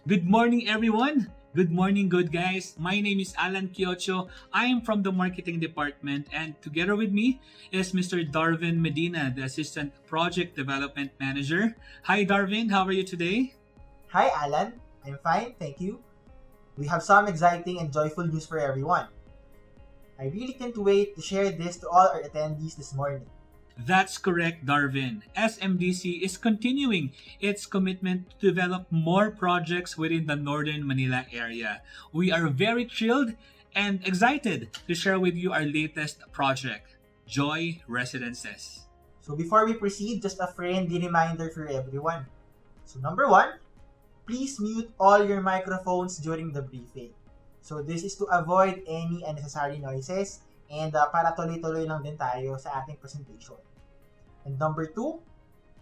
Good morning, everyone. Good morning, good guys. My name is Alan Kiocho. I am from the marketing department, and together with me is Mr. Darvin Medina, the assistant project development manager. Hi, Darvin. How are you today? Hi Alan, I'm fine, thank you. We have some exciting and joyful news for everyone. I really can't wait to share this to all our attendees this morning. That's correct, Darvin. SMDC is continuing its commitment to develop more projects within the Northern Manila area. We are very thrilled and excited to share with you our latest project, Joy Residences. So before we proceed, just a friendly reminder for everyone. So number one, please mute all your microphones during the briefing. So this is to avoid any unnecessary noises and para tuloy-tuloy lang din tayo sa ating presentation. And number two,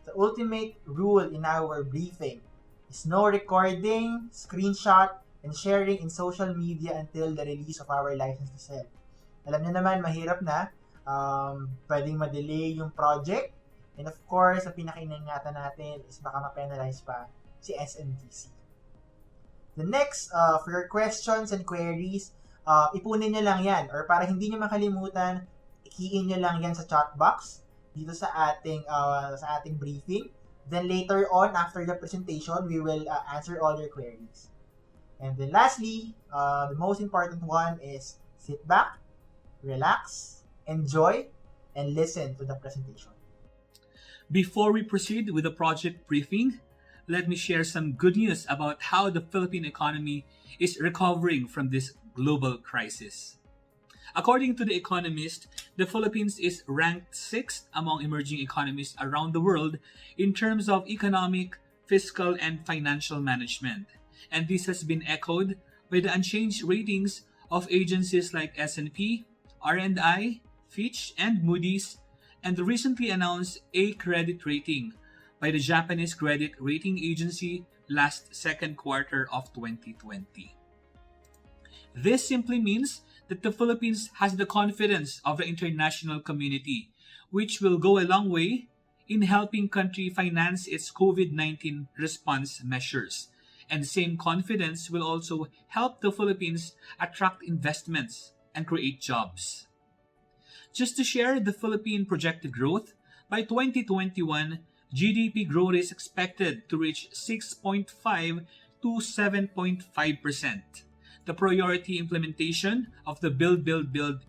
the ultimate rule in our briefing is no recording, screenshot, and sharing in social media until the release of our license to sell. Alam niyo naman, mahirap na. Pwedeng ma-delay yung project. And of course, ang pinaka-iningatan natin is baka ma-penalize pa si SMDC. The next, for your questions and queries, ipunin nyo lang yan. Or para hindi nyo makalimutan, i-key in nyo lang yan sa chat box dito sa ating briefing. Then later on, after the presentation, we will answer all your queries. And then lastly, the most important one is sit back, relax, enjoy, and listen to the presentation. Before we proceed with the project briefing, let me share some good news about how the Philippine economy is recovering from this global crisis. According to The Economist, the Philippines is ranked 6th among emerging economies around the world in terms of economic, fiscal, and financial management. And this has been echoed by the unchanged ratings of agencies like S&P, R&I, Fitch, and Moody's, and the recently announced A credit rating by the Japanese credit rating agency last second quarter of 2020. This simply means that the Philippines has the confidence of the international community, which will go a long way in helping country finance its COVID-19 response measures. And the same confidence will also help the Philippines attract investments and create jobs. Just to share the Philippine projected growth, by 2021, GDP growth is expected to reach 6.5 to 7.5%. The priority implementation of the Build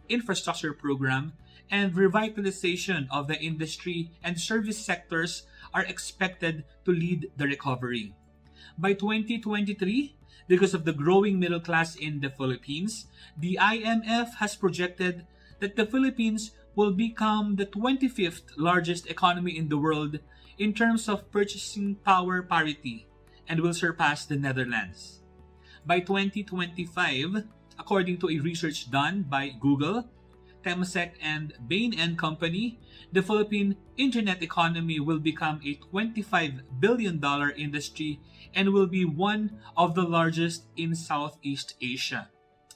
infrastructure program and revitalization of the industry and service sectors are expected to lead the recovery. By 2023, because of the growing middle class in the Philippines, the IMF has projected that the Philippines will become the 25th largest economy in the world in terms of purchasing power parity and will surpass the Netherlands. By 2025, according to a research done by Google, Temasek, and Bain & Company, the Philippine internet economy will become a $25 billion industry and will be one of the largest in Southeast Asia.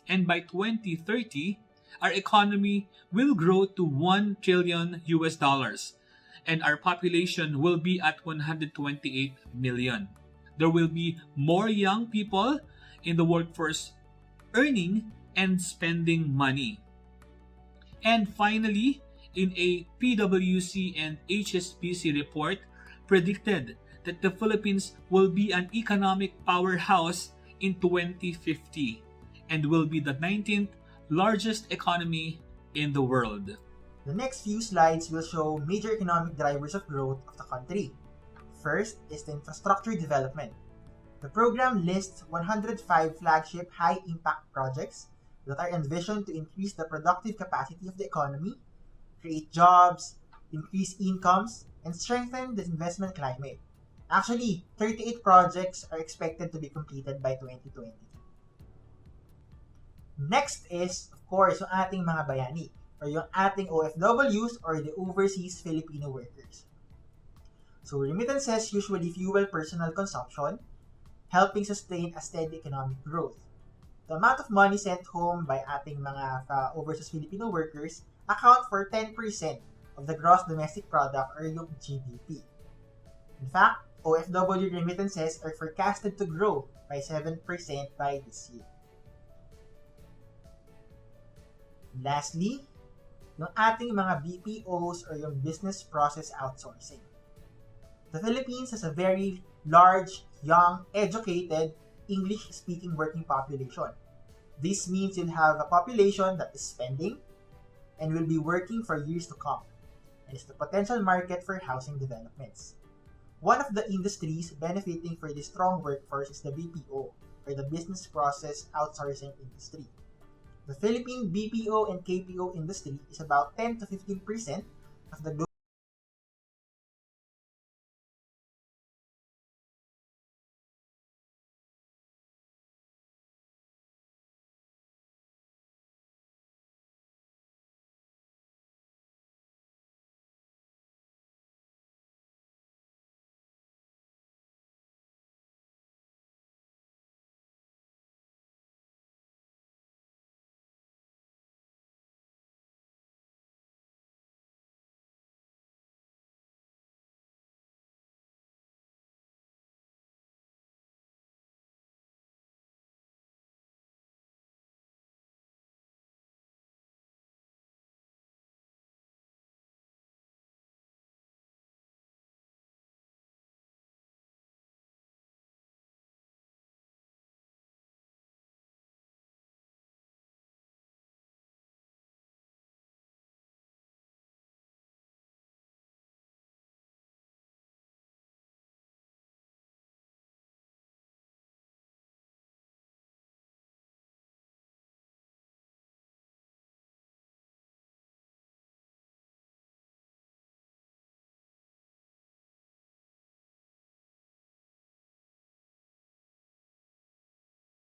And by 2030, our economy will grow to $1 trillion and our population will be at 128 million. There will be more young people in the workforce earning and spending money. And finally, in a PwC and HSBC report, predicted that the Philippines will be an economic powerhouse in 2050 and will be the 19th largest economy in the world. The next few slides will show major economic drivers of growth of the country. First is the infrastructure development. The program lists 105 flagship high-impact projects that are envisioned to increase the productive capacity of the economy, create jobs, increase incomes, and strengthen the investment climate. Actually, 38 projects are expected to be completed by 2020. Next is, of course, yung ating mga bayani, or yung ating OFWs, or the overseas Filipino workers. So remittances usually fuel personal consumption, helping sustain a steady economic growth. The amount of money sent home by ating mga overseas Filipino workers account for 10% of the gross domestic product or yung GDP. In fact, OFW remittances are forecasted to grow by 7% by this year. Lastly, yung ating mga BPOs or yung business process outsourcing. The Philippines has a very large, young, educated, English-speaking working population. This means you'll have a population that is spending and will be working for years to come, and is the potential market for housing developments. One of the industries benefiting for this strong workforce is the BPO, or the business process outsourcing industry. The Philippine BPO and KPO industry is about 10 to 15% of the global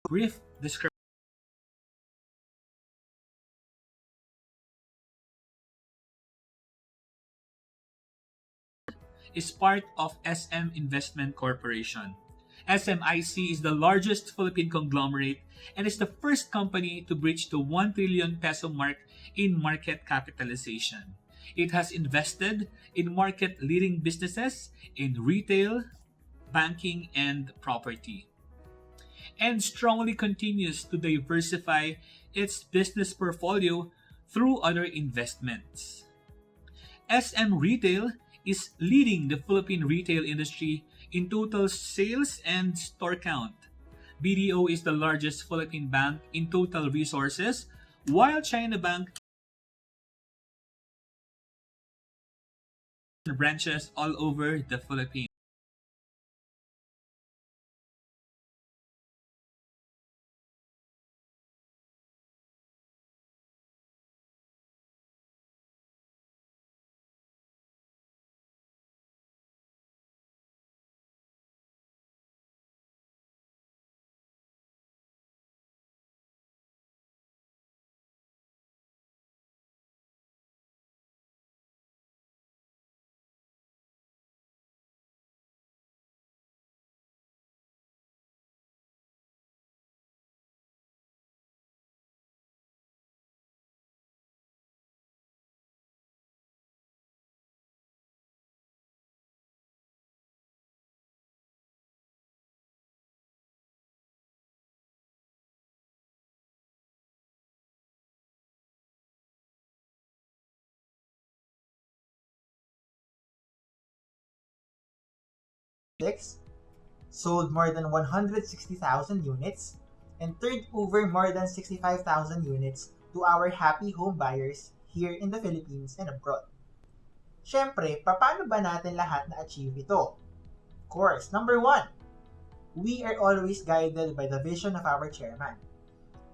Brief description is part of SM Investment Corporation. SMIC is the largest Philippine conglomerate and is the first company to breach the 1 trillion peso mark in market capitalization. It has invested in market-leading businesses in retail, banking, and property, and strongly continues to diversify its business portfolio through other investments. SM Retail is leading the Philippine retail industry in total sales and store count. BDO is the largest Philippine bank in total resources, while China Bank has branches all over the Philippines. sold more than 160,000 units and turned over more than 65,000 units to our happy home buyers here in the Philippines and abroad. Siyempre, paano ba natin lahat na-achieve ito? Of course, number one, we are always guided by the vision of our chairman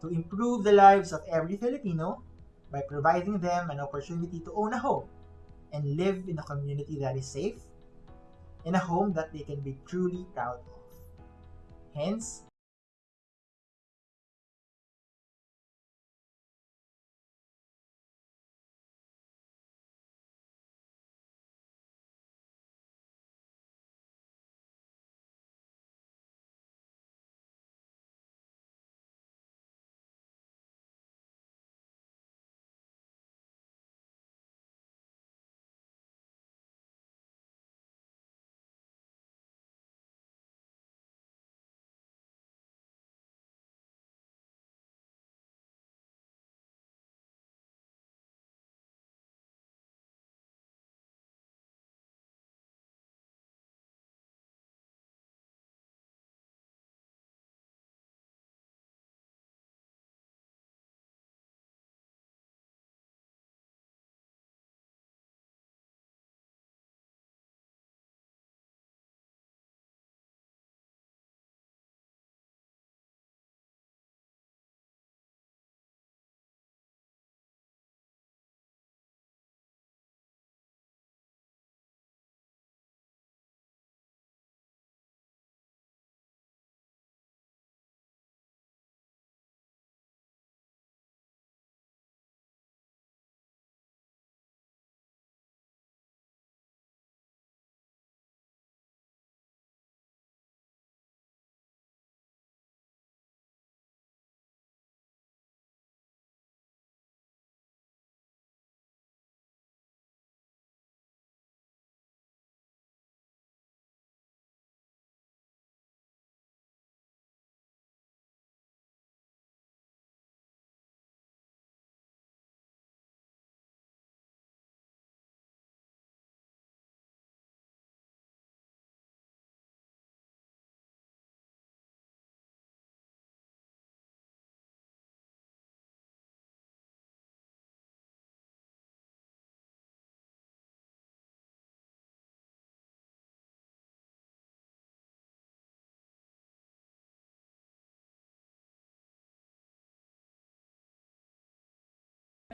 to improve the lives of every Filipino by providing them an opportunity to own a home and live in a community that is safe, in a home that they can be truly proud of. Hence,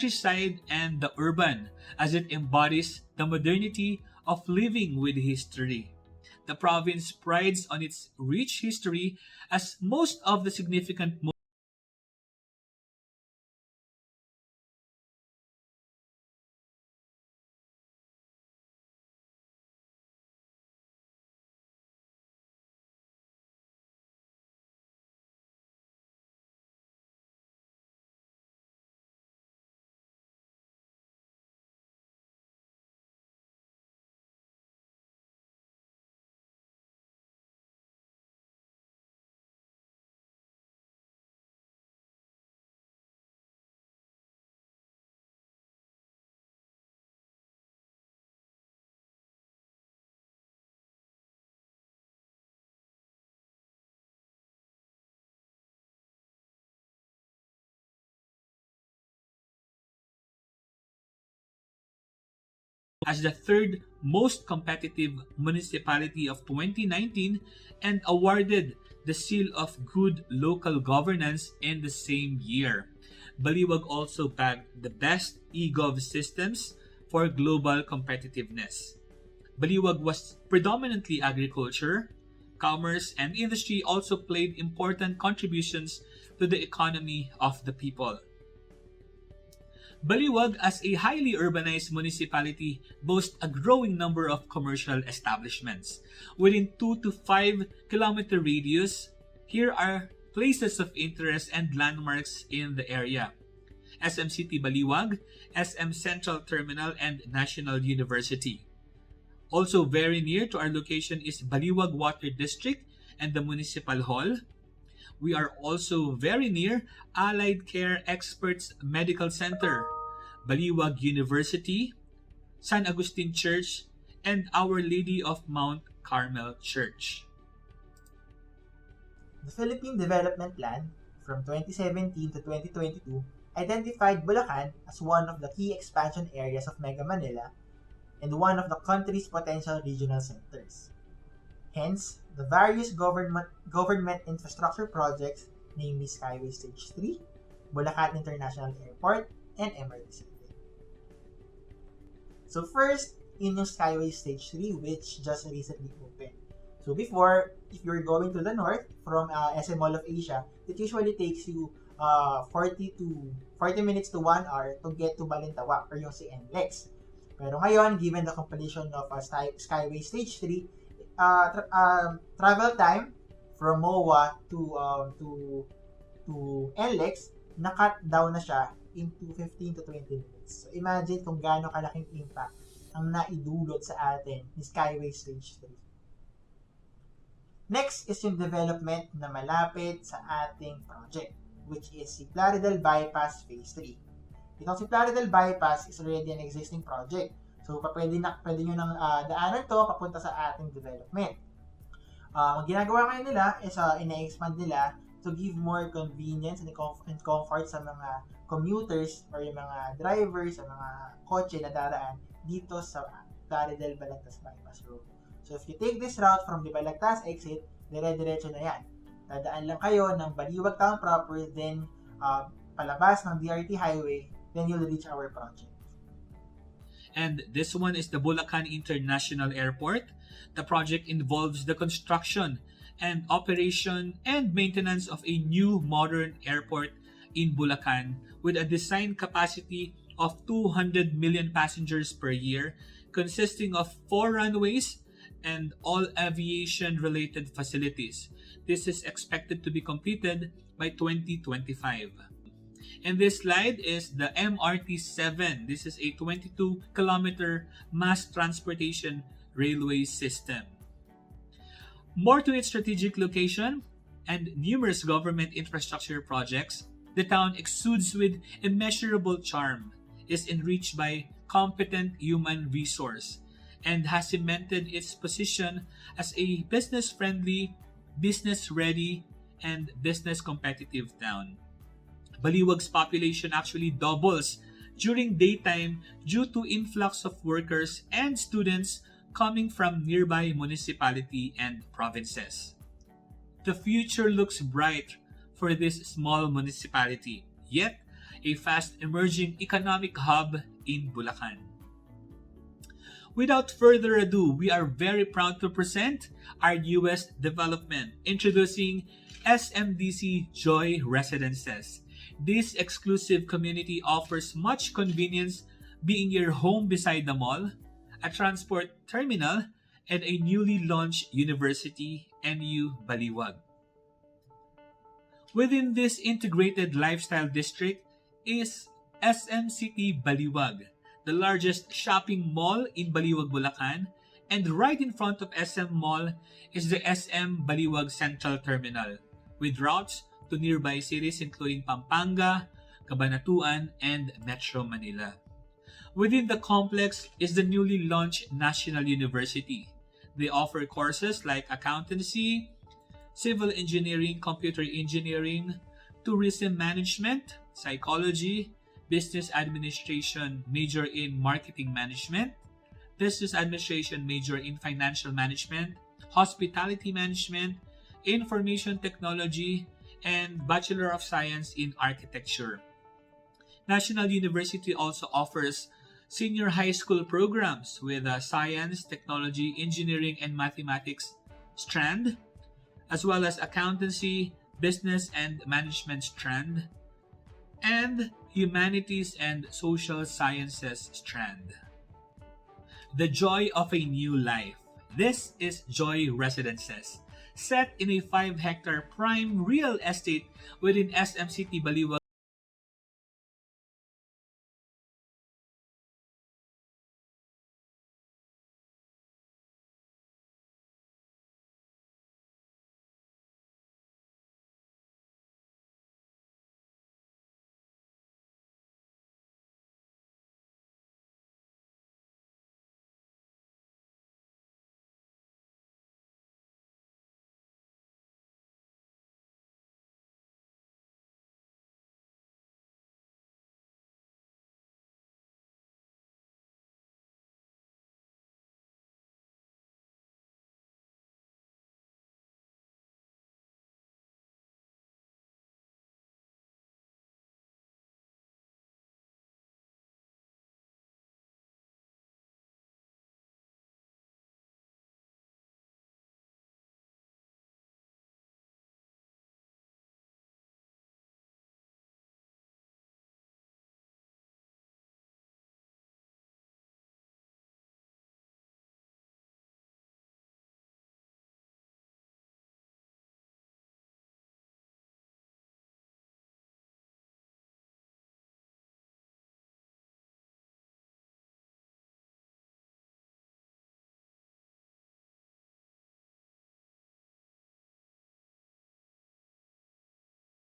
countryside and the urban, as it embodies the modernity of living with history. The province prides on its rich history, as most of the significant as the third most competitive municipality of 2019 and awarded the seal of good local governance in the same year. Baliwag also bagged the best eGov systems for global competitiveness. Baliwag was predominantly agriculture, commerce, and industry also played important contributions to the economy of the people. Baliwag, as a highly urbanized municipality, boasts a growing number of commercial establishments. Within 2 to 5 kilometer radius, here are places of interest and landmarks in the area. SM City Baliwag, SM Central Terminal, and National University. Also very near to our location is Baliwag Water District and the Municipal Hall. We are also very near Allied Care Experts Medical Center, Baliwag University, San Agustin Church, and Our Lady of Mount Carmel Church. The Philippine Development Plan from 2017 to 2022 identified Bulacan as one of the key expansion areas of Mega Manila and one of the country's potential regional centers. Hence, the various government infrastructure projects, namely SKYWAY Stage 3, Bulacan International Airport, and MRT. So first, in yung SKYWAY Stage 3, which just recently opened. So before, if you're going to the north from SM Mall of Asia, it usually takes you 40 minutes to 1 hour to get to Balintawak or yung si NLEX. Pero ngayon, given the completion of SKYWAY Stage 3, travel time from MOA to NLEX, na-cut down na siya into 15 to 20 minutes. So imagine kung gaano kalaking impact ang naidulot sa atin ni SKYWAY Stage 3. Next is yung development na malapit sa ating project, which is si Plaridel Bypass Phase 3. Itong si Plaridel Bypass is already an existing project. So, pwede nyo nang daanan to papunta sa ating development. Ang ginagawa ngayon nila is ina-expand nila to give more convenience and comfort sa mga commuters or yung mga drivers, sa mga kotse na daraan dito sa Plaridel Balagtas Bypass Road. So, if you take this route from the Balagtas exit, dire-diretso na yan. Dadaan lang kayo ng Baliwag Town proper, then palabas ng DRT Highway, then you'll reach our project. And this one is the Bulacan International Airport. The project involves the construction and operation and maintenance of a new modern airport in Bulacan with a design capacity of 200 million passengers per year, consisting of 4 runways and all aviation-related facilities. This is expected to be completed by 2025. And this slide is the MRT-7. This is a 22-kilometer mass transportation railway system. More to its strategic location and numerous government infrastructure projects, the town exudes with immeasurable charm, is enriched by competent human resource, and has cemented its position as a business-friendly, business-ready, and business-competitive town. Baliwag's population actually doubles during daytime due to influx of workers and students coming from nearby municipality and provinces. The future looks bright for this small municipality, yet a fast-emerging economic hub in Bulacan. Without further ado, we are very proud to present our newest development, introducing SMDC Joy Residences. This exclusive community offers much convenience, being your home beside the mall, a transport terminal, and a newly launched university, NU Baliwag. Within this integrated lifestyle district is SM City Baliwag, the largest shopping mall in Baliwag, Bulacan, and right in front of SM Mall is the SM Baliwag Central Terminal, with routes to nearby cities including Pampanga, Cabanatuan, and Metro Manila. Within the complex is the newly launched National University. They offer courses like accountancy, civil engineering, computer engineering, tourism management, psychology, business administration major in marketing management, business administration major in financial management, hospitality management, information technology, and Bachelor of Science in Architecture. National University also offers senior high school programs with a science, technology, engineering, and mathematics strand, as well as accountancy, business and management strand, and humanities and social sciences strand. The joy of a new life. This is Joy Residences, set in a 5-hectare prime real estate within SM City Baliwag.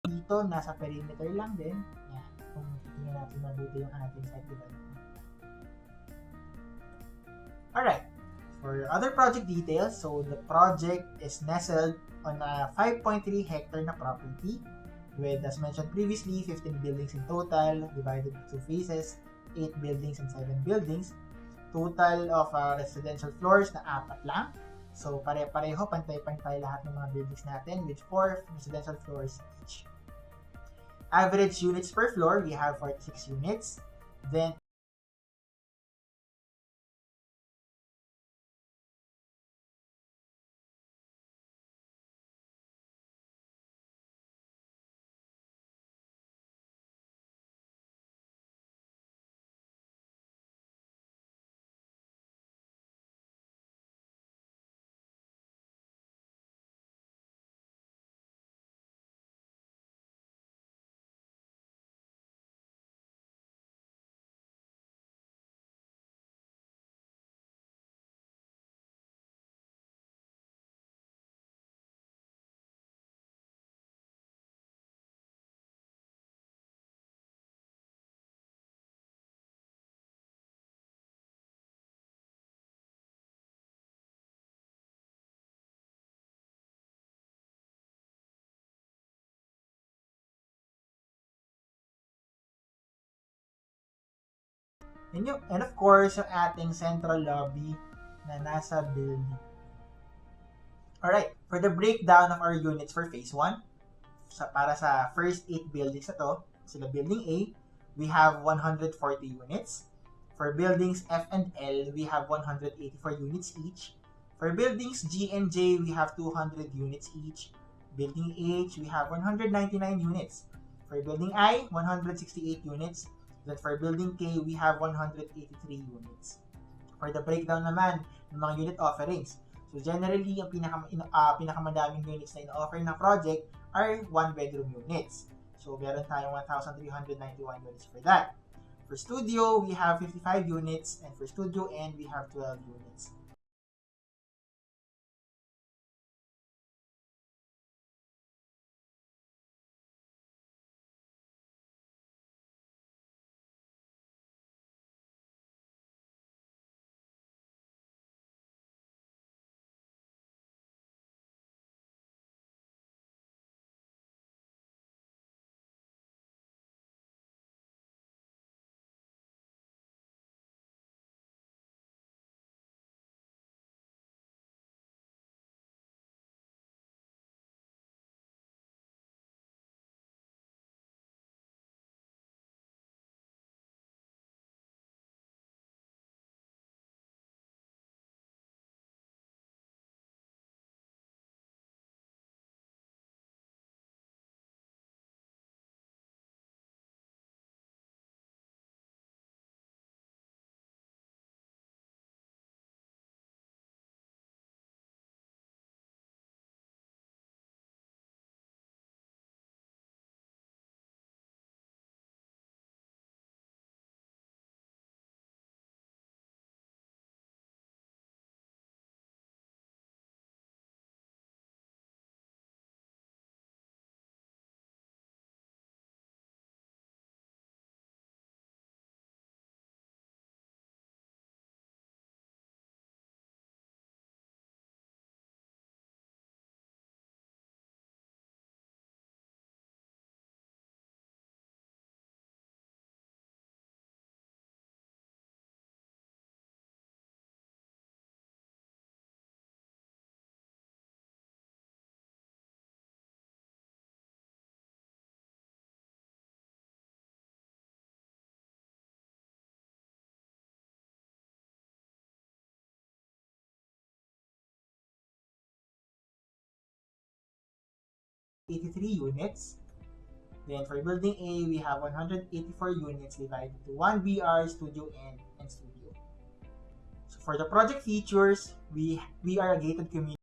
Dito, nasa perimeter lang din. Yan. Kung titingnan natin mabuti yung ating site development. Alright. For other project details, so the project is nestled on a 5.3 hectare na property with, as mentioned previously, 15 buildings in total, divided into 2 phases, 8 buildings and 7 buildings. Total of residential floors na 4 lang. So, pare-pareho, pantay-pantay lahat ng mga buildings natin with 4 residential floors each. Average units per floor, we have 46 units. Then, and of course, yung ating central lobby na nasa building. Alright, for the breakdown of our units for phase 1, para sa first 8 buildings na to, Sila building A, we have 140 units. For buildings F and L, we have 184 units each. For buildings G and J, we have 200 units each. Building H, we have 199 units. For building I, 168 units. Then for building K, we have 183 units. For the breakdown naman ng mga unit offerings, so generally, ang pinakamadaming units na ino-offer ng project are one-bedroom units. So meron tayong 1,391 units for that. For studio, we have 55 units, and for studio N, we have 12 units. Units. Then for building A, we have 184 units divided to 1 BR, studio N, and studio. So for the project features, we are a gated community.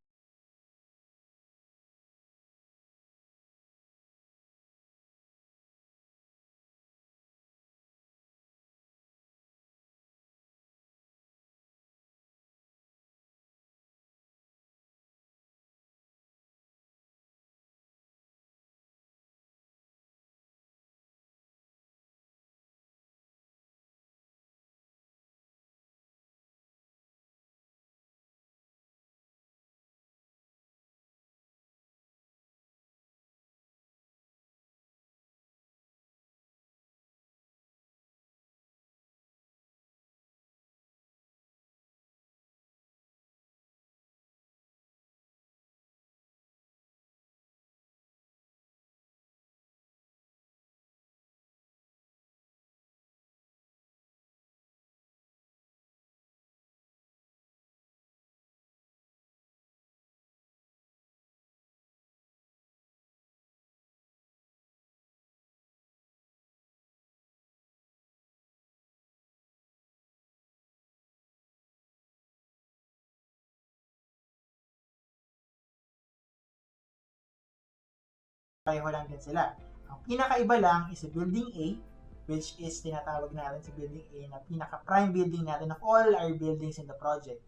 Pareho lang din sila. Ang pinakaiba lang is sa building A, which is tinatawag natin sa building A na pinaka-prime building natin of all our buildings in the project.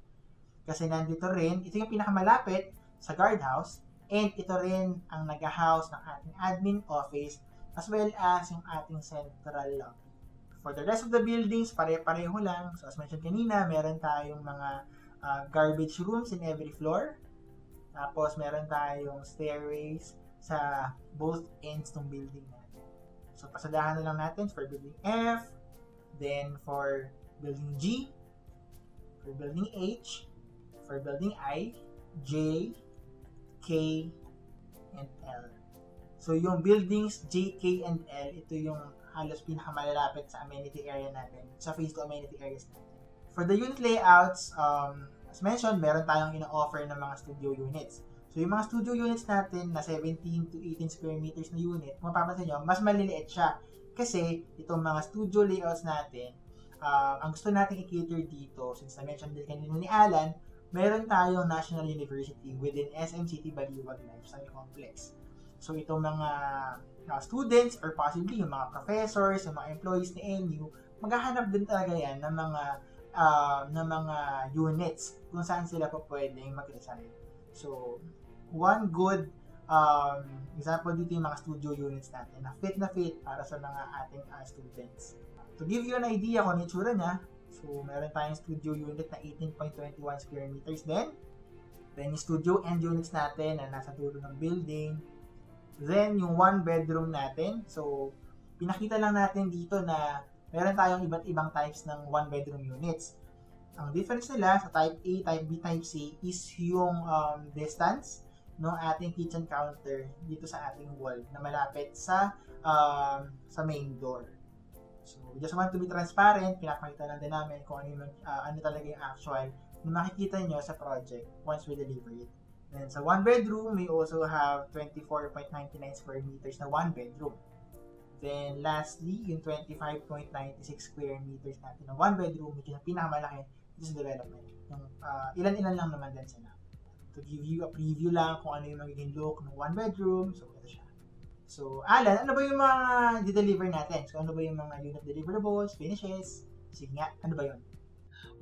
Kasi nandito rin, ito yung pinakamalapit sa guardhouse, and ito rin ang nag-house ng ating admin office as well as yung ating central lobby. For the rest of the buildings, pare-pareho lang. So as mentioned kanina, meron tayong mga garbage rooms in every floor. Tapos meron tayong stairways sa both ends ng building natin. So pasadahan na lang natin for building F, then for building G, for building H, for building I, J, K, and L. So yung buildings J, K, and L, ito yung halos pinakamalalapit sa amenity area natin, sa phase 2 amenity areas natin. For the unit layouts, as mentioned, meron tayong ina-offer ng mga studio units. So yung mga studio units natin na 17 to 18 square meters na unit, kung mapapansin nyo, mas maliliit siya. Kasi itong mga studio layouts natin, ang gusto natin i-cater dito, since na-mention din kanina ni Alan, meron tayong National University within SM City Baliwag Lifestyle Complex. So itong mga students or possibly yung mga professors, yung mga employees ni NU, maghahanap din talaga yan ng mga units kung saan sila po pwedeng mag-reside. So one good example dito yung mga studio units natin na fit para sa mga ating students. To give you an idea kung ano yung tsura niya, so meron tayong studio unit na 18.21 square meters din. Then yung studio end units natin na nasa dulo ng building. Then yung one bedroom natin, so pinakita lang natin dito na meron tayong iba't ibang types ng one bedroom units. Ang difference nila sa type A, type B, type C is yung distance ng ating kitchen counter dito sa ating wall na malapit sa main door. So, we just want to be transparent, pinapakita lang din namin kung ano talaga yung actual na makikita nyo sa project once we deliver it. Then sa one bedroom, we also have 24.99 square meters na one bedroom. Then lastly, yung 25.96 square meters natin na one bedroom, which is ang pinakamalaki dito sa development. Yung ilan-ilan lang naman din sila. To give you a preview lang kung ano yung magiging look ng one bedroom, so ito siya. So, Alan, ano ba yung mga di-deliver natin? So, ano ba yung mga unit deliverables, finishes? Sige nga, ano ba yun?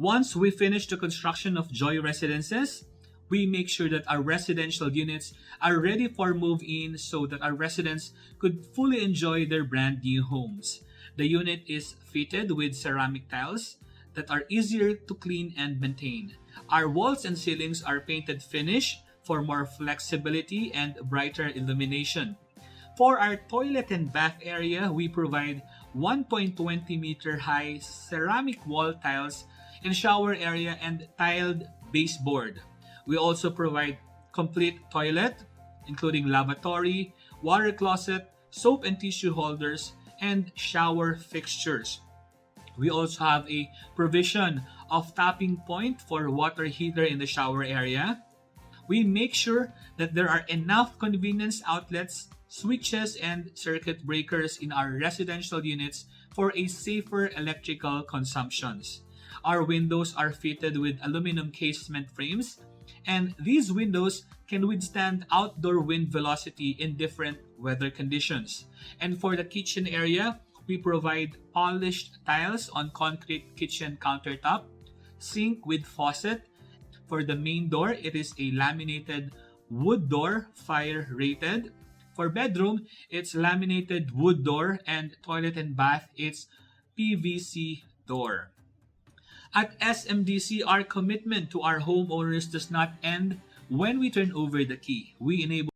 Once we finish the construction of Joy Residences, we make sure that our residential units are ready for move-in so that our residents could fully enjoy their brand new homes. The unit is fitted with ceramic tiles that are easier to clean and maintain. Our walls and ceilings are painted finish for more flexibility and brighter illumination. For our toilet and bath area, we provide 1.20 meter high ceramic wall tiles in shower area and tiled baseboard. We also provide complete toilet, including lavatory, water closet, soap and tissue holders, and shower fixtures. We also have a provision of tapping point for water heater in the shower area. We make sure that there are enough convenience outlets, switches, and circuit breakers in our residential units for a safer electrical consumptions. Our windows are fitted with aluminum casement frames, and these windows can withstand outdoor wind velocity in different weather conditions. And for the kitchen area, we provide polished tiles on concrete kitchen countertop, sink with faucet. For the main door, it is a laminated wood door, fire rated. For bedroom, it's laminated wood door, and toilet and bath, it's PVC door. At SMDC, our commitment to our homeowners does not end when we turn over the key. We enable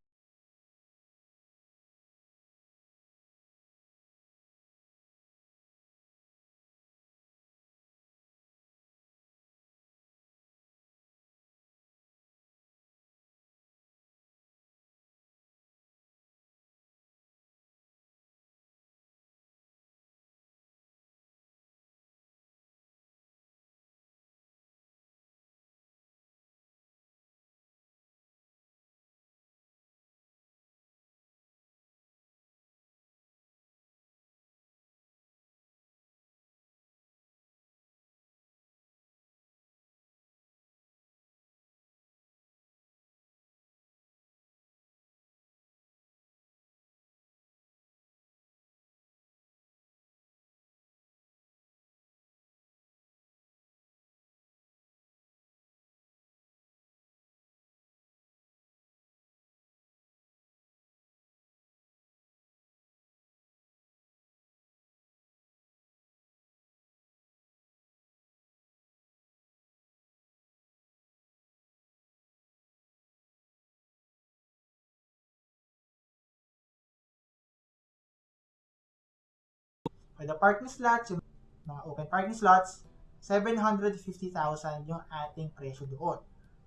For the parking slots, yung mga open parking slots, 750,000 yung ating presyo doon.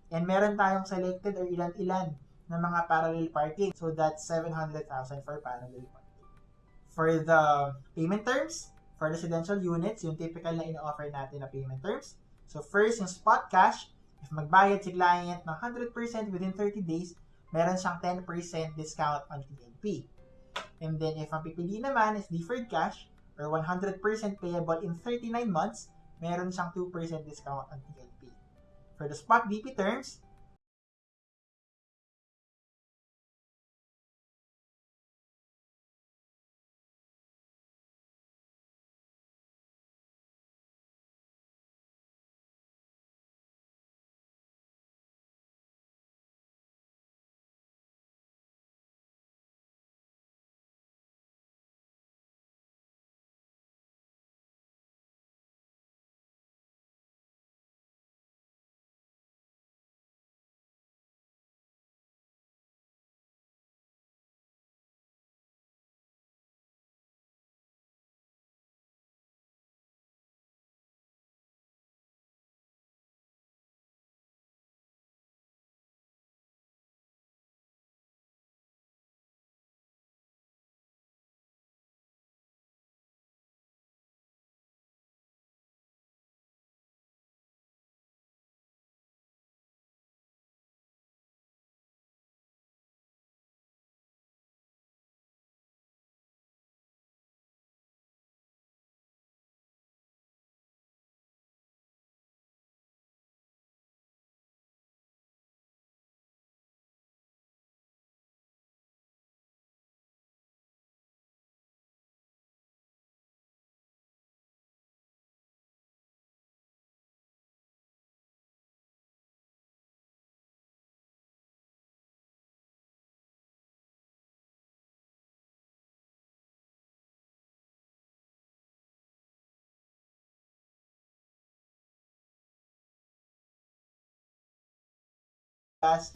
And meron tayong selected or ilan-ilan ng mga parallel parking. So that's 700,000 for parallel parking. For the payment terms, for residential units, yung typical na ino-offer natin na payment terms. So first, yung spot cash, if magbayad si client ng 100% within 30 days, meron siyang 10% discount on TNP. And then if ang pipili naman is deferred cash or 100% payable in 39 months, meron siyang 2% discount on TNP. For the spot DP terms,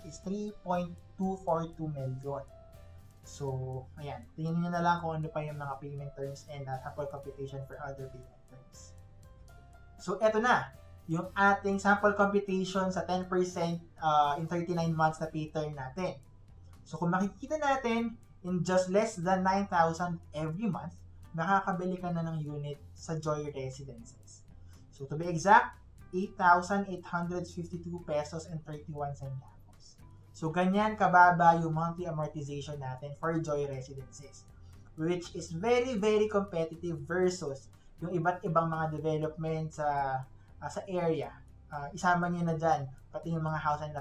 is 3.242 million. So, ayan. Tingnan nyo na lang kung ano pa yung mga payment terms and sample computation for other payment terms. So, eto na. Yung ating sample computation sa 10% in 39 months na pay term natin. So, kung makikita natin, in just less than 9,000 every month, makakabili ka na ng unit sa Joy Residences. So, to be exact, 8,852 pesos and 31 centavos. So, ganyan kababa yung monthly amortization natin for Joy Residences, which is very, very competitive versus yung iba't ibang mga development sa area. Isama niyo na dyan, pati yung mga house and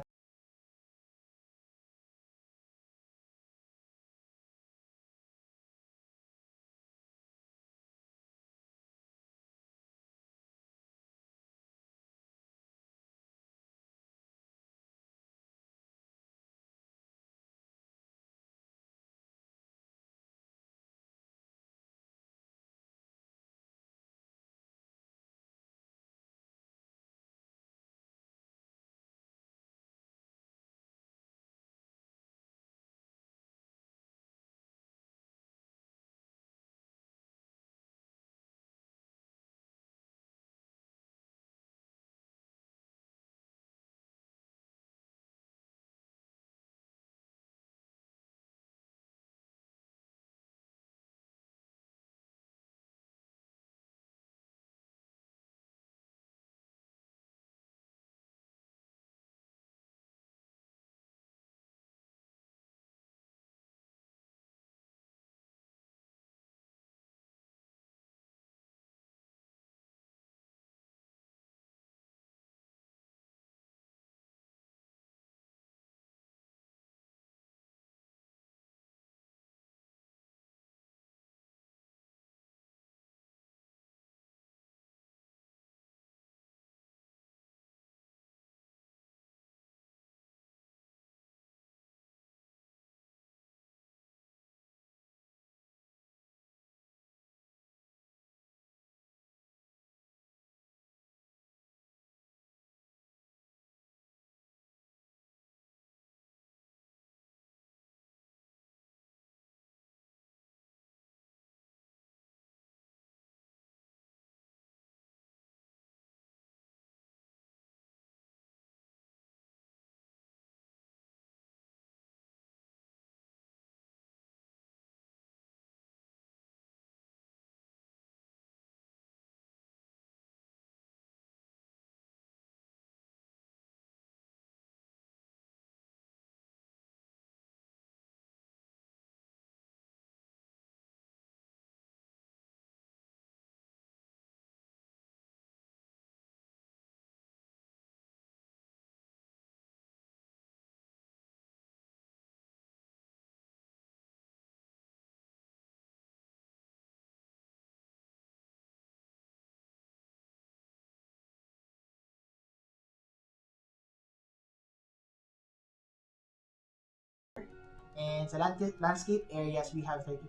And sa landscape areas, we have 30%.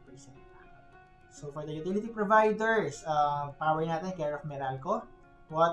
So for the utility providers, power natin care of Meralco. Water